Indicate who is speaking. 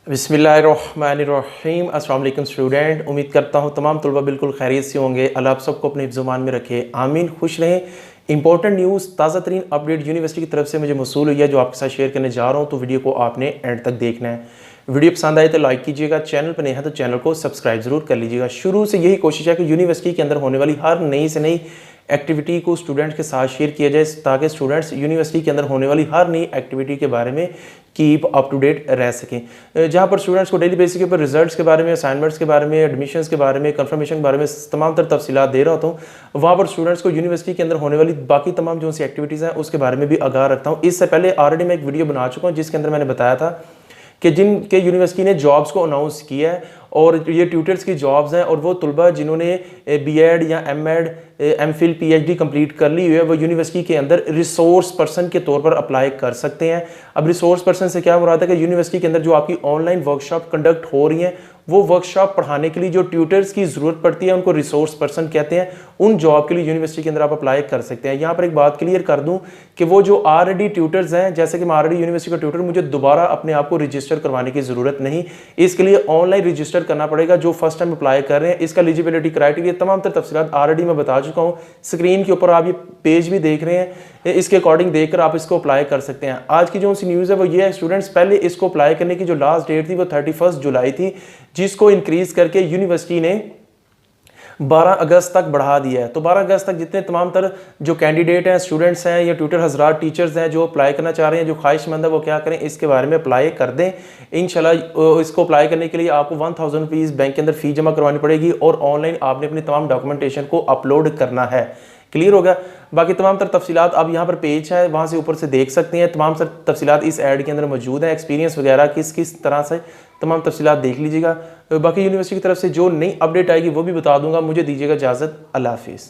Speaker 1: बिस्मिल्लाहिर्रहमानिर्रहीम। अस्सलाम वालेकुम स्टूडेंट, उम्मीद करता हूँ तमाम तलबा बिल्कुल खैरियत से होंगे। अल्लाह आप सबको अपने ज़ुबान में रखे, आमीन। खुश रहें। इंपॉर्टेंट न्यूज़, ताज़ा तरीन अपडेट यूनिवर्सिटी की तरफ से मुझे मौसूल हुई है, जो आपके साथ शेयर करने जा रहा हूँ। तो वीडियो को आपने एंड तक देखना है। वीडियो पसंद आए तो लाइक कीजिएगा, चैनल पर नए हैं तो चैनल को सब्सक्राइब ज़रूर कर लीजिएगा। शुरू से यही कोशिश है कि यूनिवर्सिटी के अंदर होने वाली हर नई से नई एक्टिविटी को स्टूडेंट्स के साथ शेयर किया जाए, ताकि स्टूडेंट्स यूनिवर्सिटी के अंदर होने वाली हर नई एक्टिविटी के बारे में कीप अप टू डेट रह सकें। जहां पर स्टूडेंट्स को डेली बेसिस के ऊपर रिजल्ट्स के बारे में, असाइनमेंट्स के बारे में, एडमिशन्स के बारे में, कंफर्मेशन के बारे में तमाम तर तफसीलात दे रहा होता हूँ। वहाँ पर स्टूडेंट्स को यूनिवर्सिटी के अंदर होने वाली बाकी तमाम जो सी एक्टिविटीज़ हैं उसके बारे में भी आगाह रखता हूँ। इससे पहले ऑलरेडी मैं एक वीडियो बना चुका हूँ, जिसके अंदर मैंने बताया था कि जिनके यूनिवर्सिटी ने जॉब्स को अनाउंस किया है और ये ट्यूटर्स की जॉब्स हैं, और वो तलबा जिन्होंने b.ed या m.ed, M.Phil, Ph.D कंप्लीट कर ली हुई है, वो यूनिवर्सिटी के अंदर रिसोर्स पर्सन के तौर पर अप्लाई कर सकते हैं। अब रिसोर्स पर्सन से क्या मुराद है कि यूनिवर्सिटी के अंदर जो आपकी ऑनलाइन वर्कशॉप कंडक्ट हो रही हैं, वो वर्कशॉप पढ़ाने के लिए जो ट्यूटर्स की ज़रूरत पड़ती है उनको रिसोर्स पर्सन कहते हैं। उन जॉब के लिए यूनिवर्सिटी के अंदर आप अप्लाई कर सकते हैं। यहाँ पर एक बात क्लियर कर दूँ कि वो जो ऑलरेडी ट्यूटर्स हैं, जैसे कि मैं ऑलरेडी यूनिवर्सिटी का ट्यूटर, मुझे दोबारा अपने आप को रजिस्टर करवाने की ज़रूरत नहीं। इसके लिए ऑनलाइन रजिस्टर करना पड़ेगा जो फर्स्ट टाइम अप्लाई कर रहे हैं। इसका एलिजिबिलिटी क्राइटेरिया तमाम तर तफसीलात ऑलरेडी मैं बता चुका हूँ। स्क्रीन के ऊपर आप ये पेज भी देख रहे हैं, इसके अकॉर्डिंग देखकर आप इसको अप्लाई कर सकते हैं। आज की जो सी न्यूज़ है वो ये है, स्टूडेंट्स पहले इसको अप्लाई करने की जो लास्ट डेट थी वो 31 जुलाई थी, जिसको इंक्रीज करके यूनिवर्सिटी ने 12 अगस्त तक बढ़ा दिया है। तो 12 अगस्त तक जितने तमाम तर जो कैंडिडेट हैं, स्टूडेंट्स हैं या ट्यूटर हजरात, टीचर्स हैं जो अप्लाई करना चाह रहे हैं, जो ख्वाहिशमंद है, वो क्या करें, इसके बारे में अप्लाई कर दें। इंशाल्लाह इसको अप्लाई करने के लिए आपको 1000 रुपीज़ बैंक के अंदर फ़ी जमा करवानी पड़ेगी और ऑनलाइन आपने अपनी तमाम डॉक्यूमेंटेशन को अपलोड करना है। क्लियर होगा। बाकी तमाम तर तफसीलात आप यहाँ पर पेज है, वहाँ से ऊपर से देख सकते हैं। तमाम तर तफसीलात इस ऐड के अंदर मौजूद है। एक्सपीरियंस वगैरह किस किस तरह से तमाम तफसीलात देख लीजिएगा। बाकी यूनिवर्सिटी की तरफ से जो नई अपडेट आएगी वो भी बता दूंगा। मुझे दीजिएगा इजाज़त। अल्लाह हाफिज़।